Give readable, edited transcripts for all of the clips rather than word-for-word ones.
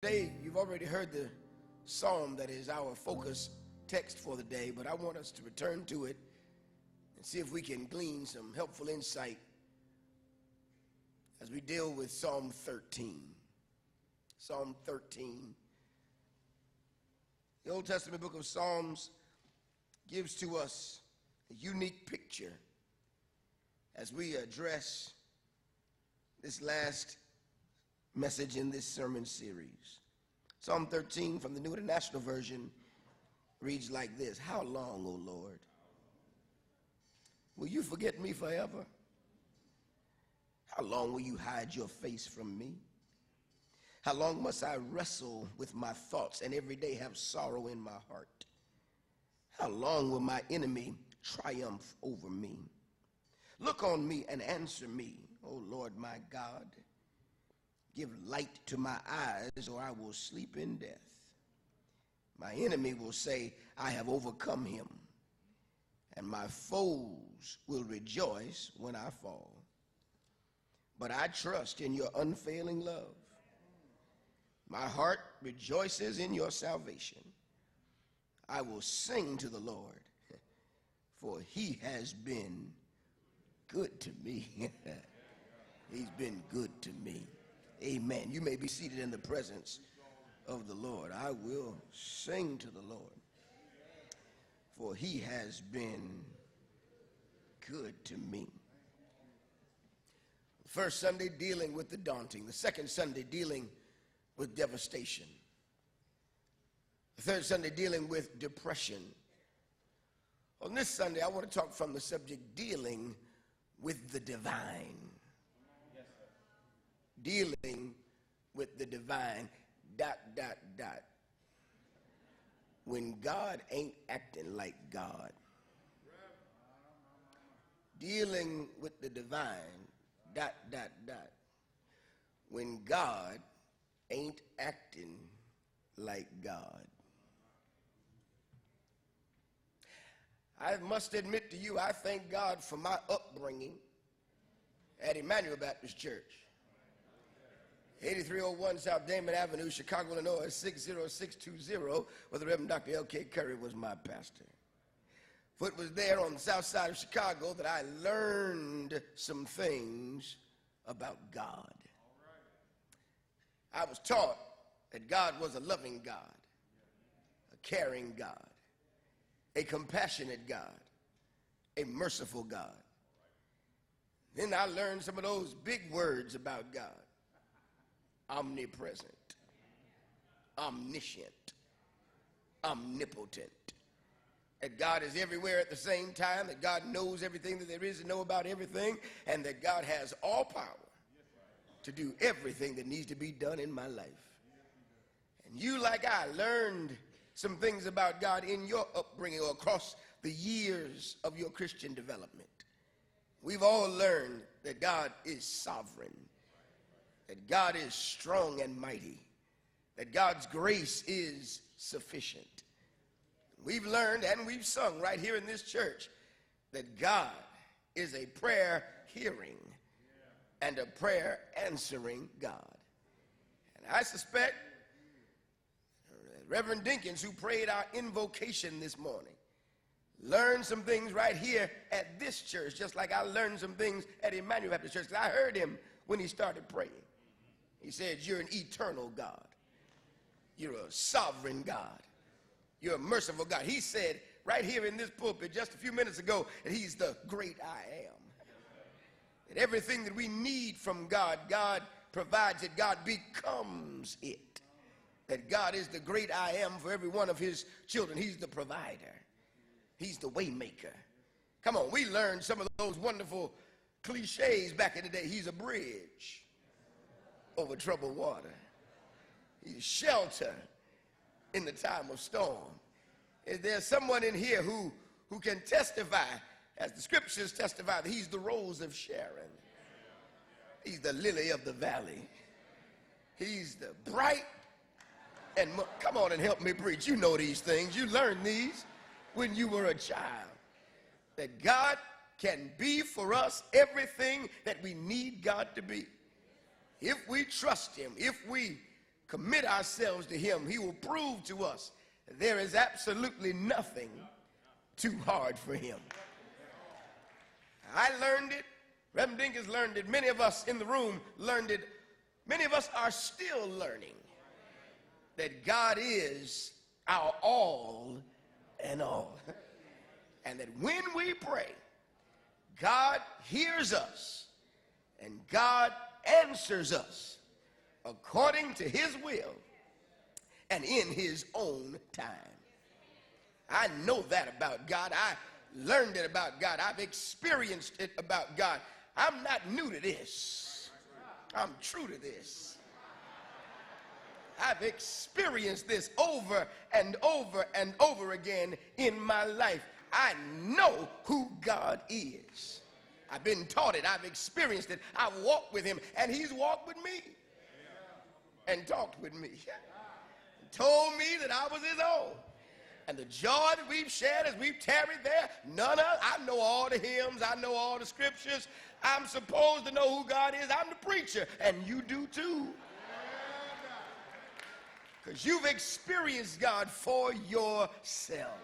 Today, you've already heard the psalm that is our focus text for the day, but I want us to return to it and see if we can glean some helpful insight as we deal with Psalm 13. Psalm 13. The Old Testament book of Psalms gives to us a unique picture as we address this last message in this sermon series. Psalm 13 from the New International Version reads like this: How long, O Lord, will you forget me forever? How long will you hide your face from me? How long must I wrestle with my thoughts and every day have sorrow in my heart? How long will my enemy triumph over me? Look on me and answer me, O Lord my God. Give light to my eyes, or I will sleep in death. My enemy will say, I have overcome him, and my foes will rejoice when I fall. But I trust in your unfailing love. My heart rejoices in your salvation. I will sing to the Lord, for he has been good to me. He's been good to me. Amen. You may be seated in the presence of the Lord. I will sing to the Lord, for he has been good to me. The first Sunday dealing with the daunting. The second Sunday dealing with devastation. The third Sunday dealing with depression. On this Sunday, I want to talk from the subject dealing with the divine. Dealing with the divine, ... When God ain't acting like God. Dealing with the divine, ... When God ain't acting like God. I must admit to you, I thank God for my upbringing at Emmanuel Baptist Church. 8301 South Damon Avenue, Chicago, Illinois, 60620, where the Reverend Dr. L.K. Curry was my pastor. For it was there on the south side of Chicago that I learned some things about God. I was taught that God was a loving God, a caring God, a compassionate God, a merciful God. Then I learned some of those big words about God. Omnipresent, omniscient, omnipotent. That God is everywhere at the same time, that God knows everything that there is to know about everything, and that God has all power to do everything that needs to be done in my life. And you, like I, learned some things about God in your upbringing or across the years of your Christian development. We've all learned that God is sovereign, that God is strong and mighty, that God's grace is sufficient. We've learned and we've sung right here in this church that God is a prayer hearing and a prayer answering God. And I suspect Reverend Dinkins, who prayed our invocation this morning, learned some things right here at this church, just like I learned some things at Emmanuel Baptist Church. I heard him when he started praying. He said, you're an eternal God. You're a sovereign God. You're a merciful God. He said right here in this pulpit just a few minutes ago that he's the great I am. That everything that we need from God, God provides it. God becomes it. That God is the great I am for every one of his children. He's the provider. He's the way maker. Come on, we learned some of those wonderful cliches back in the day. He's a bridge over troubled water. He's shelter in the time of storm. Is there someone in here who can testify, as the scriptures testify, that he's the rose of Sharon? He's the lily of the valley. He's the bright and come on and help me preach. You know these things. You learned these when you were a child. That God can be for us everything that we need God to be. If we trust him, if we commit ourselves to him, he will prove to us that there is absolutely nothing too hard for him. I learned it. Reverend Dinkins learned it. Many of us in the room learned it. Many of us are still learning that God is our all and all. And that when we pray, God hears us and God answers us according to his will and in his own time. I know that about God. I learned it about God. I've experienced it about God. I'm not new to this. I'm true to this. I've experienced this over and over and over again in my life. I know who God is. I've been taught it. I've experienced it. I've walked with him, and he's walked with me and talked with me. And told me that I was his own. And the joy that we've shared as we've tarried there, I know all the hymns. I know all the scriptures. I'm supposed to know who God is. I'm the preacher, and you do too. Because you've experienced God for yourself.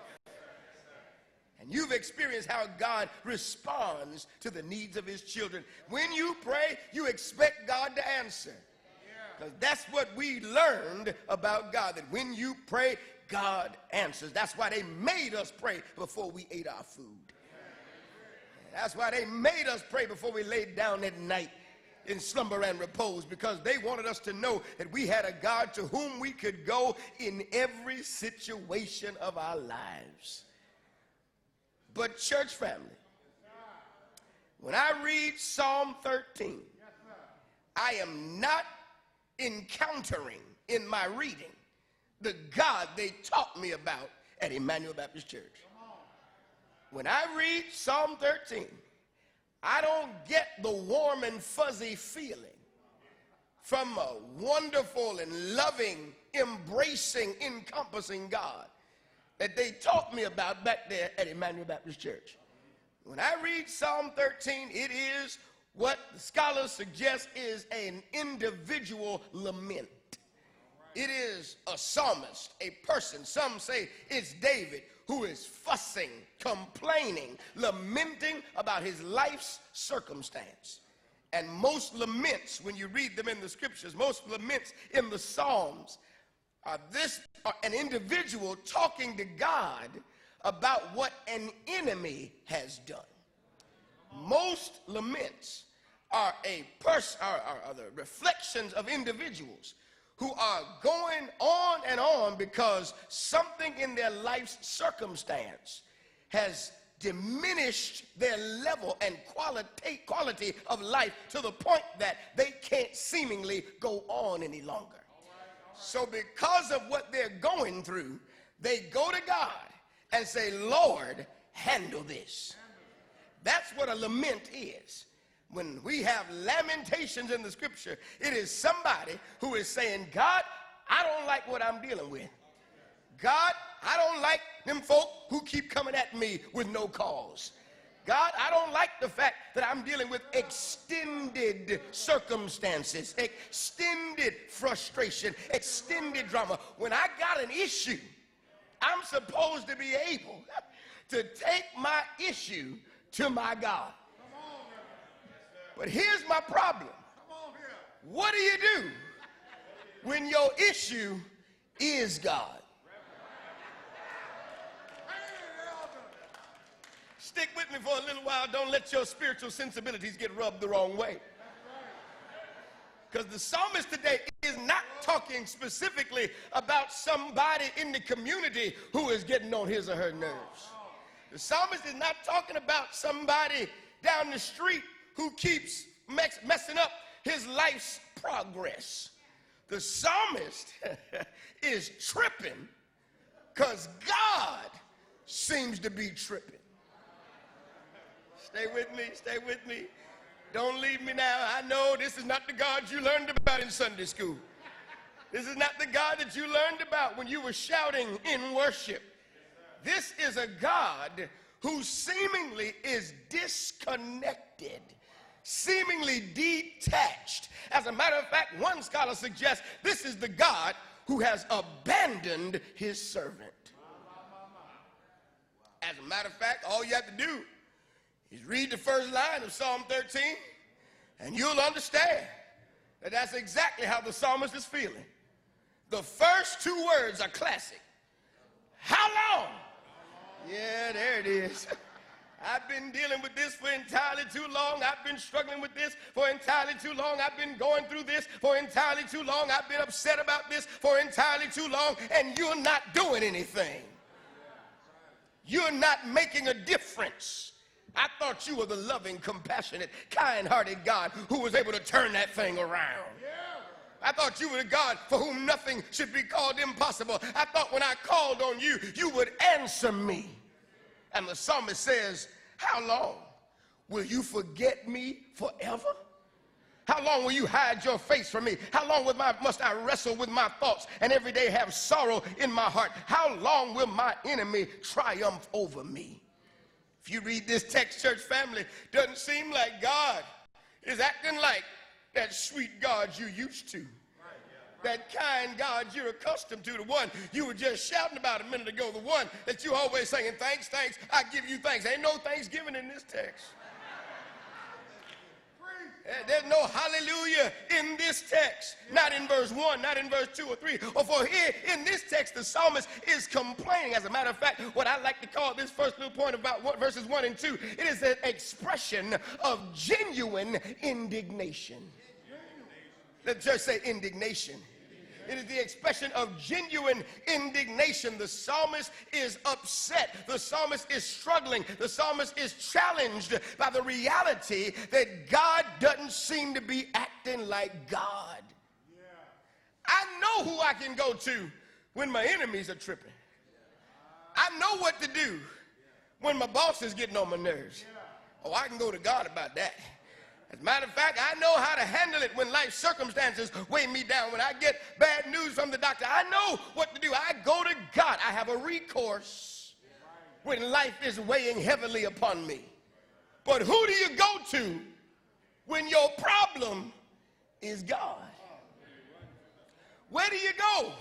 And you've experienced how God responds to the needs of his children. When you pray, you expect God to answer. Because that's what we learned about God, that when you pray, God answers. That's why they made us pray before we ate our food. That's why they made us pray before we laid down at night in slumber and repose, because they wanted us to know that we had a God to whom we could go in every situation of our lives. But church family, when I read Psalm 13, I am not encountering in my reading the God they taught me about at Emmanuel Baptist Church. When I read Psalm 13, I don't get the warm and fuzzy feeling from a wonderful and loving, embracing, encompassing God that they taught me about back there at Emmanuel Baptist Church. When I read Psalm 13, it is what the scholars suggest is an individual lament. It is a psalmist, a person. Some say it's David, who is fussing, complaining, lamenting about his life's circumstance. And most laments, when you read them in the scriptures, most laments in the Psalms are an individual talking to God about what an enemy has done. Most laments are the reflections of individuals who are going on and on because something in their life's circumstance has diminished their level and quality of life to the point that they can't seemingly go on any longer. So because of what they're going through, they go to God and say, Lord, handle this. That's what a lament is. When we have lamentations in the scripture, it is somebody who is saying, God, I don't like what I'm dealing with. God, I don't like them folk who keep coming at me with no cause. God, I don't like the fact that I'm dealing with extended circumstances, extended frustration, extended drama. When I got an issue, I'm supposed to be able to take my issue to my God. But here's my problem. What do you do when your issue is God? Stick with me for a little while. Don't let your spiritual sensibilities get rubbed the wrong way. Because the psalmist today is not talking specifically about somebody in the community who is getting on his or her nerves. The psalmist is not talking about somebody down the street who keeps messing up his life's progress. The psalmist is tripping because God seems to be tripping. Stay with me, stay with me. Don't leave me now. I know this is not the God you learned about in Sunday school. This is not the God that you learned about when you were shouting in worship. This is a God who seemingly is disconnected seemingly detached. As a matter of fact, one scholar suggests this is the God who has abandoned his servant. As a matter of fact, all you have to do is read the first line of Psalm 13, and you'll understand that that's exactly how the psalmist is feeling. The first two words are classic. How long? Yeah, there it is. I've been dealing with this for entirely too long. I've been struggling with this for entirely too long. I've been going through this for entirely too long. I've been upset about this for entirely too long, and you're not doing anything. You're not making a difference. I thought you were the loving, compassionate, kind-hearted God who was able to turn that thing around. I thought you were the God for whom nothing should be called impossible. I thought when I called on you, you would answer me. And the psalmist says, how long will you forget me forever? How long will you hide your face from me? How long must I wrestle with my thoughts and every day have sorrow in my heart? How long will my enemy triumph over me? If you read this text, church family, doesn't seem like God is acting like that sweet God you used to. That kind God you're accustomed to, the one you were just shouting about a minute ago, the one that you always saying, thanks, thanks, I give you thanks. Ain't no thanksgiving in this text. There's no hallelujah in this text. Not in verse 1, not in verse 2 or 3. Or for here in this text, the psalmist is complaining. As a matter of fact, what I like to call this first little point about verses 1 and 2, it is an expression of genuine indignation. Let the church say indignation. It is the expression of genuine indignation. The psalmist is upset. The psalmist is struggling. The psalmist is challenged by the reality that God doesn't seem to be acting like God. I know who I can go to when my enemies are tripping. I know what to do when my boss is getting on my nerves. Oh, I can go to God about that. As a matter of fact, I know how to handle it when life circumstances weigh me down. When I get bad news from the doctor, I know what to do. I go to God. I have a recourse when life is weighing heavily upon me. But who do you go to when your problem is God? Where do you go?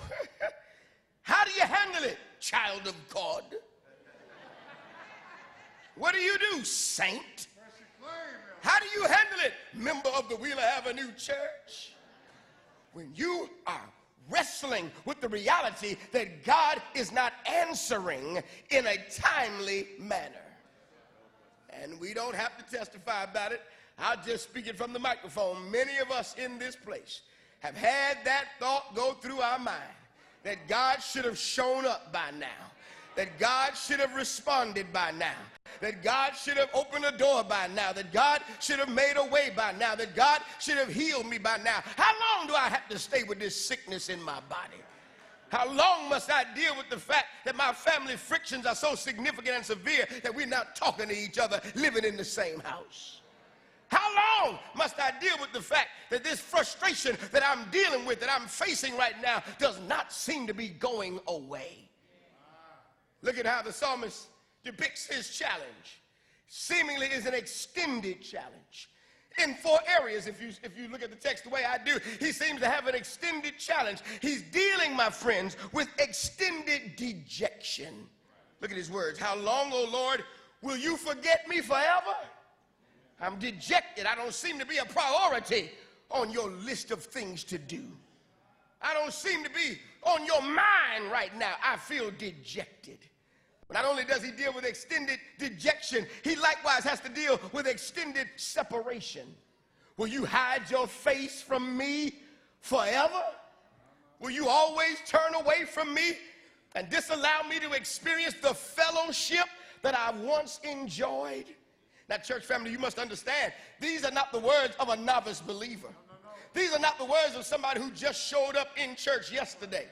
How do you handle it, child of God? What do, saint? How do you handle it, member of the Wheeler Avenue Church? When you are wrestling with the reality that God is not answering in a timely manner. And we don't have to testify about it. I'll just speak it from the microphone. Many of us in this place have had that thought go through our mind that God should have shown up by now, that God should have responded by now, that God should have opened a door by now, that God should have made a way by now, that God should have healed me by now. How long do I have to stay with this sickness in my body? How long must I deal with the fact that my family frictions are so significant and severe that we're not talking to each other, living in the same house? How long must I deal with the fact that this frustration that I'm dealing with, that I'm facing right now, does not seem to be going away? Look at how the psalmist depicts his challenge. Seemingly is an extended challenge. In 4 areas, if you look at the text the way I do, he seems to have an extended challenge. He's dealing, my friends, with extended dejection. Look at his words. How long, O Lord, will you forget me forever? I'm dejected. I don't seem to be a priority on your list of things to do. I don't seem to be on your mind right now. I feel dejected. Not only does he deal with extended dejection, he likewise has to deal with extended separation. Will you hide your face from me forever? Will you always turn away from me and disallow me to experience the fellowship that I once enjoyed? Now, church family, you must understand, these are not the words of a novice believer. These are not the words of somebody who just showed up in church yesterday.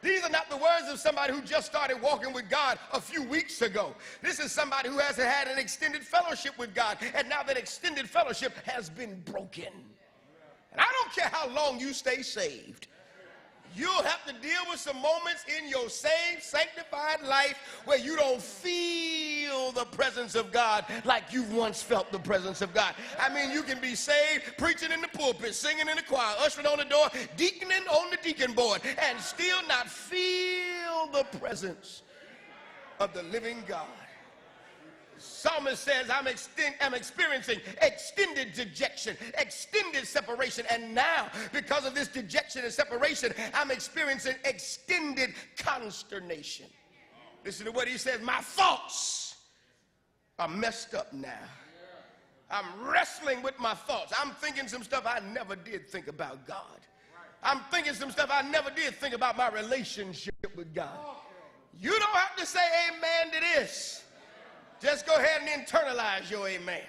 These are not the words of somebody who just started walking with God a few weeks ago. This is somebody who has had an extended fellowship with God, and now that extended fellowship has been broken. And I don't care how long you stay saved. You'll have to deal with some moments in your saved, sanctified life where you don't feel the presence of God like you've once felt the presence of God. I mean, you can be saved, preaching in the pulpit, singing in the choir, ushering on the door, deaconing on the deacon board, and still not feel the presence of the living God. Psalmist says, I'm experiencing extended dejection, extended separation, and now, because of this dejection and separation, I'm experiencing extended consternation. Listen to what he says, my thoughts are messed up now. I'm wrestling with my thoughts. I'm thinking some stuff I never did think about God. I'm thinking some stuff I never did think about my relationship with God. You don't have to say amen to this. Just go ahead and internalize your amen.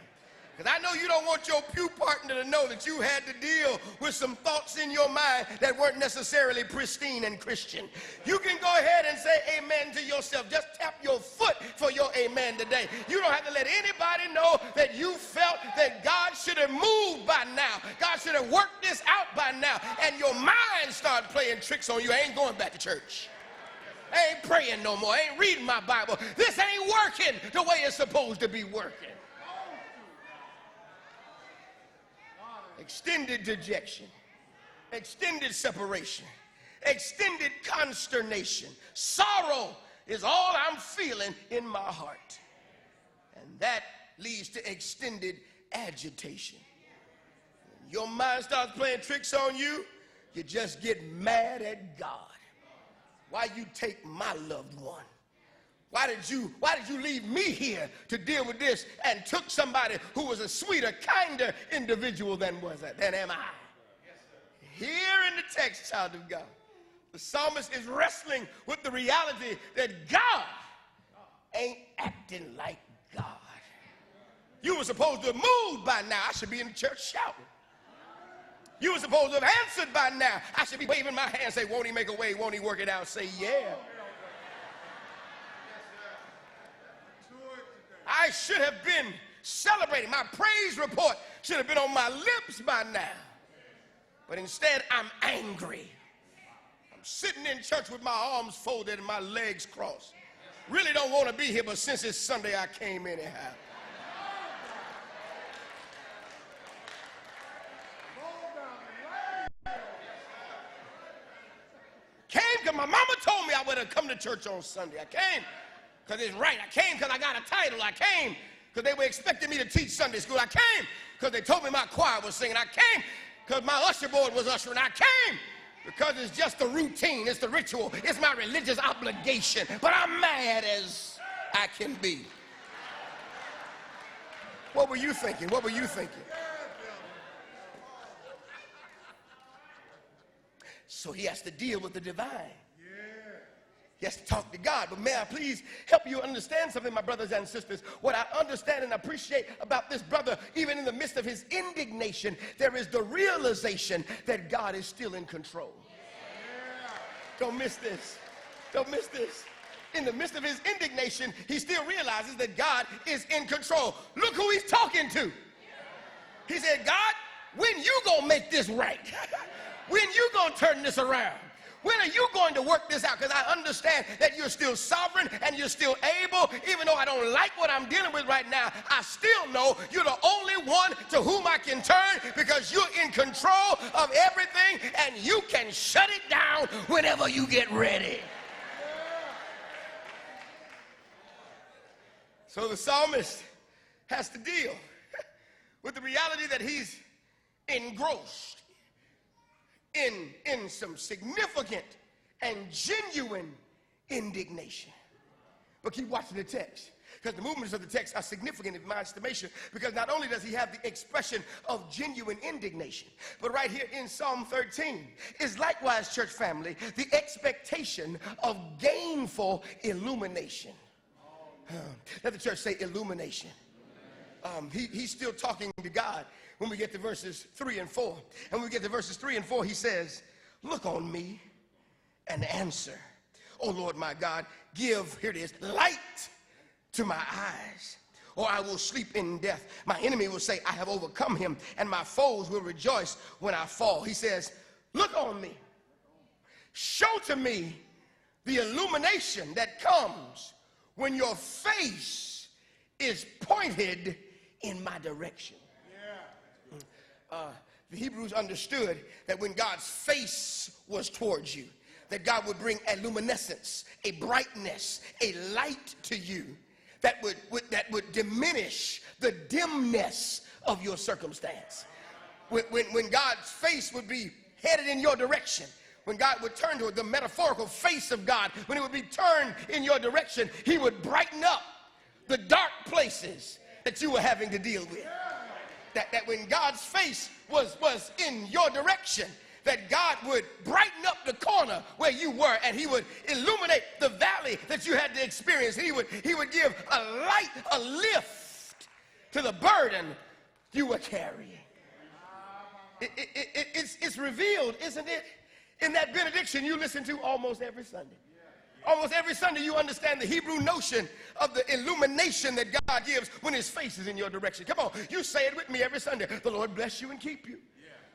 Because I know you don't want your pew partner to know that you had to deal with some thoughts in your mind that weren't necessarily pristine and Christian. You can go ahead and say amen to yourself. Just tap your foot for your amen today. You don't have to let anybody know that you felt that God should have moved by now. God should have worked this out by now. And your mind started playing tricks on you. I ain't going back to church. I ain't praying no more. I ain't reading my Bible. This ain't working the way it's supposed to be working. Extended dejection, extended separation, extended consternation. Sorrow is all I'm feeling in my heart. And that leads to extended agitation. When your mind starts playing tricks on you, you just get mad at God. Why you take my loved one? Why did you leave me here to deal with this and took somebody who was a sweeter, kinder individual than am I? Here in the text, child of God, the psalmist is wrestling with the reality that God ain't acting like God. You were supposed to have moved by now. I should be in the church shouting. You were supposed to have answered by now. I should be waving my hand, say, won't he make a way? Won't he work it out? Say, yeah. I should have been celebrating. My praise report should have been on my lips by now. But instead, I'm angry. I'm sitting in church with my arms folded and my legs crossed. Really don't want to be here, but since it's Sunday, I came anyhow. Came because my mama told me I would have come to church on Sunday. I came because it's right. I came because I got a title. I came because they were expecting me to teach Sunday school. I came because they told me my choir was singing. I came because my usher board was ushering. I came because it's just the routine. It's the ritual. It's my religious obligation. But I'm mad as I can be. What were you thinking? What were you thinking? So he has to deal with the divine. He has to talk to God. But may I please help you understand something, my brothers and sisters? What I understand and appreciate about this brother, even in the midst of his indignation, there is the realization that God is still in control. Don't miss this. Don't miss this. In the midst of his indignation, he still realizes that God is in control. Look who he's talking to. He said, God, when you gonna make this right? When you gonna turn this around? When are you going to work this out? Because I understand that you're still sovereign and you're still able. Even though I don't like what I'm dealing with right now, I still know you're the only one to whom I can turn, because you're in control of everything and you can shut it down whenever you get ready. So the psalmist has to deal with the reality that he's engrossed in some significant and genuine indignation. But keep watching the text, because the movements of the text are significant in my estimation, because not only does he have the expression of genuine indignation, but right here in Psalm 13 is likewise, church family, the expectation of gainful illumination. Let the church say illumination. He's still talking to God when we get to verses 3 and 4. And when we get to verses 3 and 4, he says, look on me and answer. Oh Lord my God, give, here it is, light to my eyes, or I will sleep in death. My enemy will say, I have overcome him, and my foes will rejoice when I fall. He says, look on me. show to me the illumination that comes when your face is pointed in my direction. The Hebrews understood that when God's face was towards you, that God would bring a luminescence, a brightness, a light to you that would diminish the dimness of your circumstance. When God's face would be headed in your direction, when God would turn to the metaphorical face of God, when it would be turned in your direction, he would brighten up the dark places that you were having to deal with. That when God's face was in your direction, that God would brighten up the corner where you were, and he would illuminate the valley that you had to experience. He would give a light, a lift to the burden you were carrying. It's revealed, isn't it, in that benediction you listen to almost every Sunday. Almost every Sunday you understand the Hebrew notion of the illumination that God gives when his face is in your direction. Come on, you say it with me every Sunday. The Lord bless you and keep you.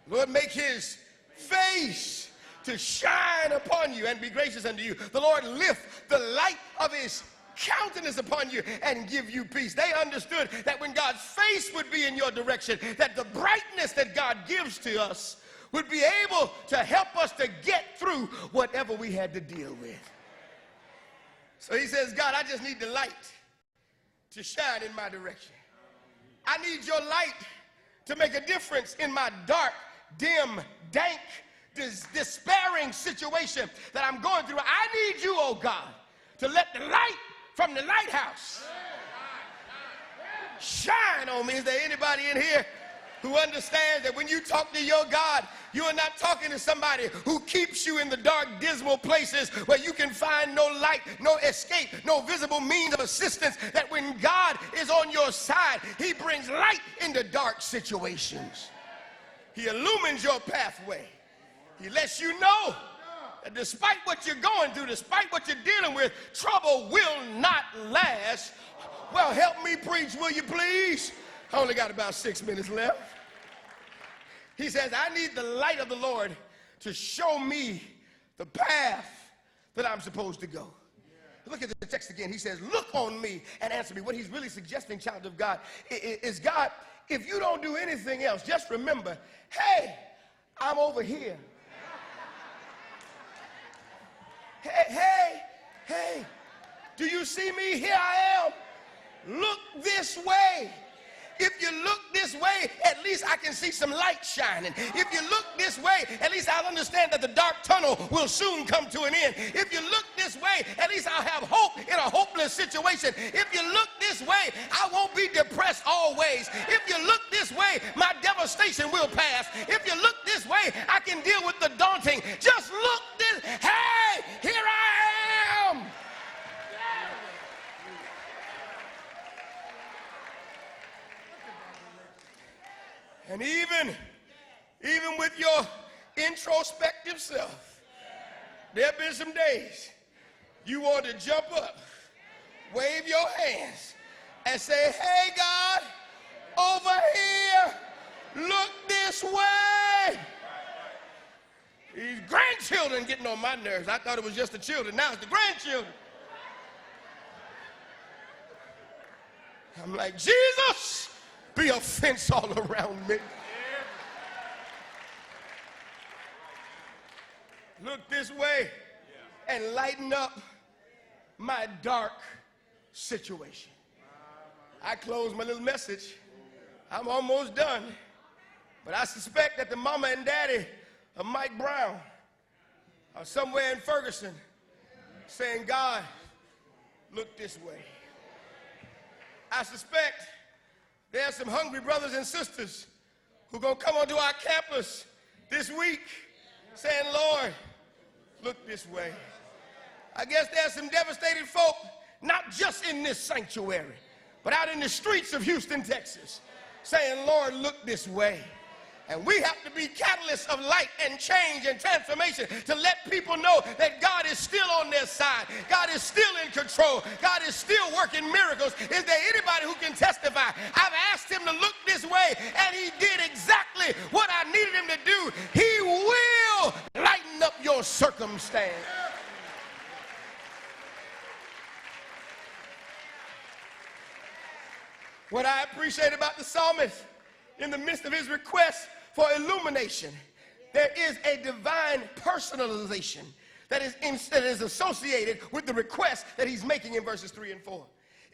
The Lord make his face to shine upon you and be gracious unto you. The Lord lift the light of his countenance upon you and give you peace. They understood that when God's face would be in your direction, that the brightness that God gives to us would be able to help us to get through whatever we had to deal with. So he says, God, I just need the light to shine in my direction. I need your light to make a difference in my dark, dim, dank, despairing situation that I'm going through. I need you, oh God, to let the light from the lighthouse shine on me. Is there anybody in here who understands that when you talk to your God, you are not talking to somebody who keeps you in the dark, dismal places where you can find no light, no escape, no visible means of assistance? That when God is on your side, he brings light into dark situations. He illumines your pathway. He lets you know that despite what you're going through, despite what you're dealing with, trouble will not last. Well, help me preach, will you please? I only got about 6 minutes left. He says, I need the light of the Lord to show me the path that I'm supposed to go. Look at the text again. He says, look on me and answer me. What he's really suggesting, child of God, is God, if you don't do anything else, just remember, hey, I'm over here. Hey, do you see me? Here I am. Look this way. If you look this way, at least I can see some light shining. If you look this way, at least I'll understand that the dark tunnel will soon come to an end. If you look this way, at least I'll have hope in a hopeless situation. If you look this way, I won't be depressed always. If you look this way, my devastation will pass. If you look this way, I can deal with the daunting. Just look this. Hey, here I am. And even with your introspective self, there have been some days you want to jump up, wave your hands, and say, hey, God, over here, look this way. These grandchildren getting on my nerves. I thought it was just the children. Now it's the grandchildren. I'm like, Jesus, be a fence all around me. Look this way and lighten up my dark situation. I close my little message. I'm almost done. But I suspect that the mama and daddy of Mike Brown are somewhere in Ferguson saying, God, look this way. I suspect there are some hungry brothers and sisters who are going to come onto our campus this week saying, Lord, look this way. I guess there are some devastated folk, not just in this sanctuary, but out in the streets of Houston, Texas, saying, Lord, look this way. And we have to be catalysts of light and change and transformation to let people know that God is still on their side. God is still in control. God is still working miracles. Is there anybody who can testify? I've asked him to look this way, and he did exactly what I needed him to do. He will lighten up your circumstance. stand. What I appreciate about the psalmist, in the midst of his request for illumination, there is a divine personalization that is associated with the request that he's making in verses 3 and 4.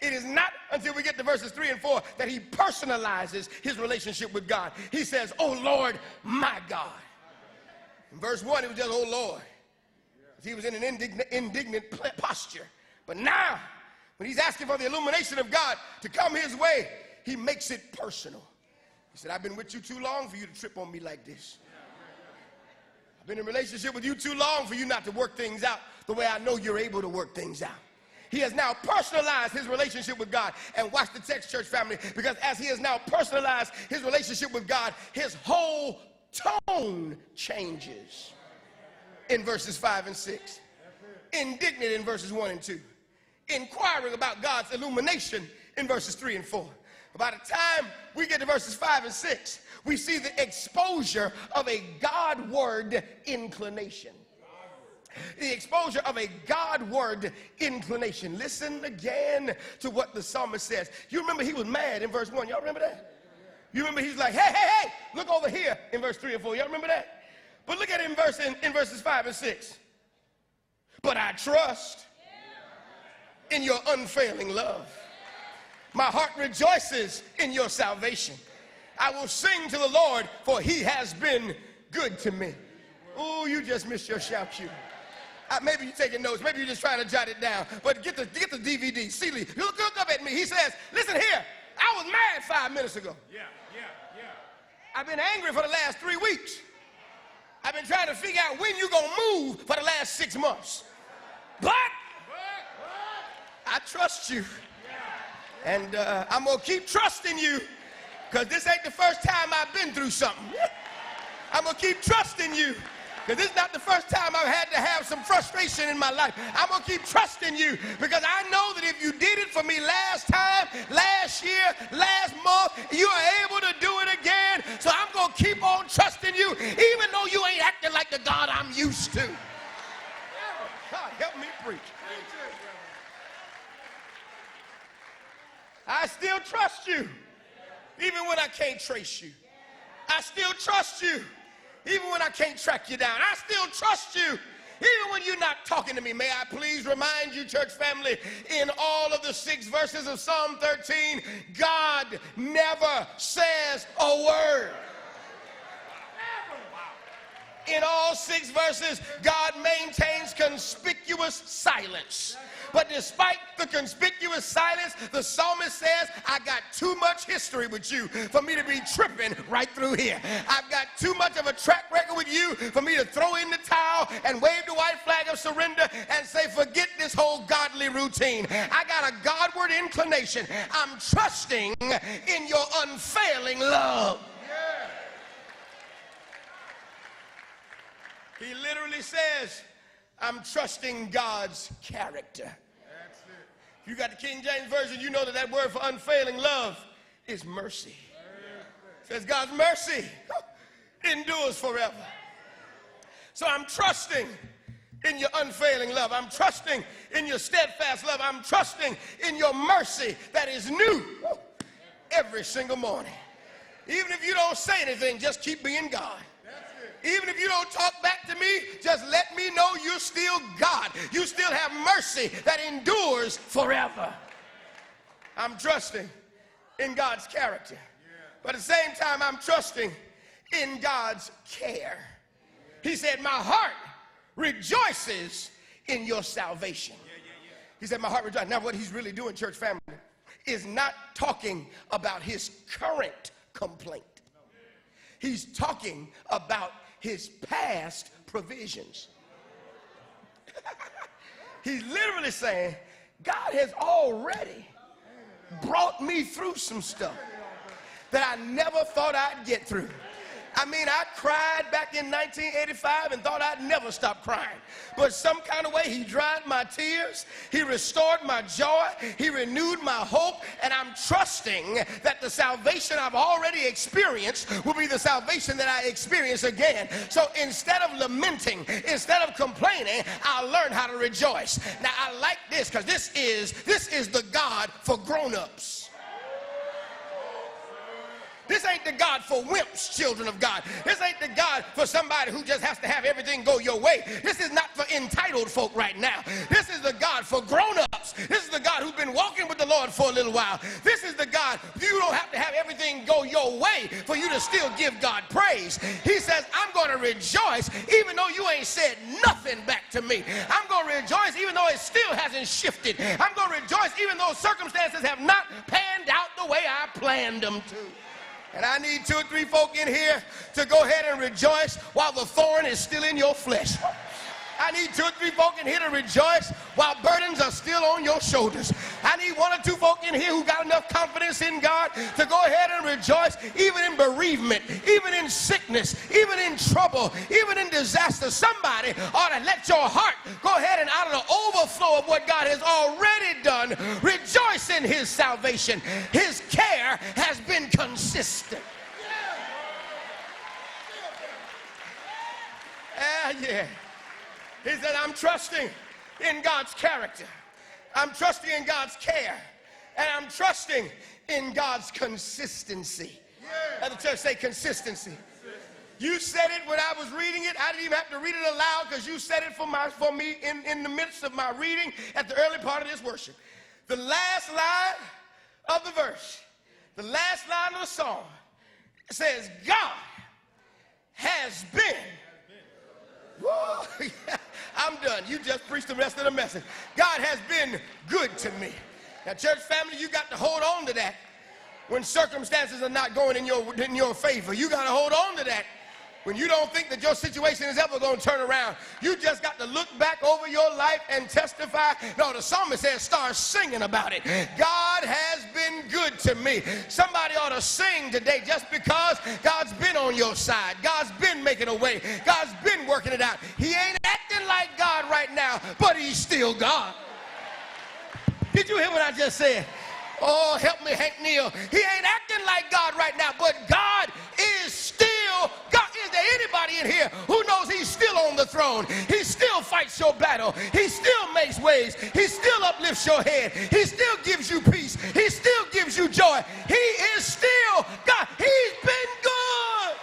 It is not until we get to verses 3 and 4 that he personalizes his relationship with God. He says, "Oh Lord, my God." In verse 1, it was just, "Oh Lord." He was in an indignant posture. But now, when he's asking for the illumination of God to come his way, he makes it personal. He said, "I've been with you too long for you to trip on me like this. I've been in a relationship with you too long for you not to work things out the way I know you're able to work things out." He has now personalized his relationship with God. And watch the text, church family, because as he has now personalized his relationship with God, his whole tone changes in verses 5 and 6. Indignant in verses 1 and 2. Inquiring about God's illumination in verses 3 and 4. By the time we get to verses 5 and 6, we see the exposure of a Godward inclination. The exposure of a Godward inclination. Listen again to what the psalmist says. You remember he was mad in verse 1. Y'all remember that? You remember he's like, hey, hey, hey, look over here in verse 3 and 4. Y'all remember that? But look at it in verses 5 and 6. "But I trust in your unfailing love. My heart rejoices in your salvation. I will sing to the Lord, for he has been good to me." Oh, you just missed your shout cue. Maybe you're taking notes. Maybe you're just trying to jot it down. But get the DVD. Seeley, look up at me. He says, "Listen here. I was mad 5 minutes ago. Yeah. I've been angry for the last 3 weeks. I've been trying to figure out when you're going to move for the last 6 months. But I trust you. And I'm going to keep trusting you, because this ain't the first time I've been through something. I'm going to keep trusting you, because this is not the first time I've had to have some frustration in my life. I'm going to keep trusting you, because I know that if you did it for me last time, last year, last month, you are able to do it again. So I'm going to keep on trusting you, even though you ain't acting like the God I'm used to." God, help me preach. I still trust you, even when I can't trace you. I still trust you, even when I can't track you down. I still trust you, even when you're not talking to me. May I please remind you, church family, in all of the 6 verses of Psalm 13, God never says a word. In all 6 verses, God maintains conspicuous silence. But despite the conspicuous silence, the psalmist says, "I got too much history with you for me to be tripping right through here. I've got too much of a track record with you for me to throw in the towel and wave the white flag of surrender and say, forget this whole godly routine. I got a Godward inclination. I'm trusting in your unfailing love." He literally says, "I'm trusting God's character." That's it. If you got the King James Version, you know that word for unfailing love is mercy. It says God's mercy endures forever. So I'm trusting in your unfailing love. I'm trusting in your steadfast love. I'm trusting in your mercy that is new every single morning. Even if you don't say anything, just keep being God. Even if you don't talk back to me, just let me know you're still God. You still have mercy that endures forever. I'm trusting in God's character. But at the same time, I'm trusting in God's care. He said, "My heart rejoices in your salvation." He said, "My heart rejoices." Now, what he's really doing, church family, is not talking about his current complaint. He's talking about his past provisions. He's literally saying, God has already brought me through some stuff that I never thought I'd get through. I mean, I cried back in 1985 and thought I'd never stop crying. But some kind of way, he dried my tears. He restored my joy. He renewed my hope. And I'm trusting that the salvation I've already experienced will be the salvation that I experience again. So instead of lamenting, instead of complaining, I'll learn how to rejoice. Now, I like this because this is the God for grown-ups. This ain't the God for wimps, children of God. This ain't the God for somebody who just has to have everything go your way. This is not for entitled folk right now. This is the God for grown-ups. This is the God who's been walking with the Lord for a little while. This is the God, you don't have to have everything go your way for you to still give God praise. He says, I'm going to rejoice even though you ain't said nothing back to me. I'm going to rejoice even though it still hasn't shifted. I'm going to rejoice even though circumstances have not panned out the way I planned them to. And I need 2 or 3 folk in here to go ahead and rejoice while the thorn is still in your flesh. I need 2 or 3 folk in here to rejoice while burdens are still on your shoulders. I need 1 or 2 folk in here who got enough confidence in God to go ahead and rejoice even in bereavement, even in sickness, even in trouble, even in disaster. Somebody ought to let your heart go ahead and out of the overflow of what God has already done, rejoice in his salvation. His care has been consistent. Yeah. He said, I'm trusting in God's character. I'm trusting in God's care. And I'm trusting in God's consistency. Let the church say consistency. You said it when I was reading it. I didn't even have to read it aloud because you said it for me in the midst of my reading at the early part of this worship. The last line of the verse, the last line of the song says, God has been. Whoa, I'm done. You just preached the rest of the message. God has been good to me. Now, church family, you got to hold on to that when circumstances are not going in your favor. You got to hold on to that when you don't think that your situation is ever going to turn around. You just got to look back over your life and testify. No, the psalmist says start singing about it. God has been good to me. Somebody ought to sing today just because God's been on your side. God's been making a way. God's been working it out. He ain't acting like God right now, but he's still God. Did you hear what I just said? Oh, help me, Hank Neal. He ain't acting like God right now, but God is still God. Is there anybody in here who knows he's still on the throne? He still fights your battle. He still makes ways. He still uplifts your head. He still gives you peace. He still gives you joy. He is still God. He's been good.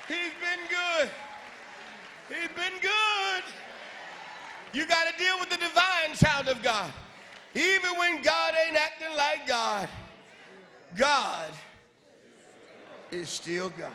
He's been good. He's been good. You got to deal with the divine child of God. Even when God ain't acting like God, God is still God.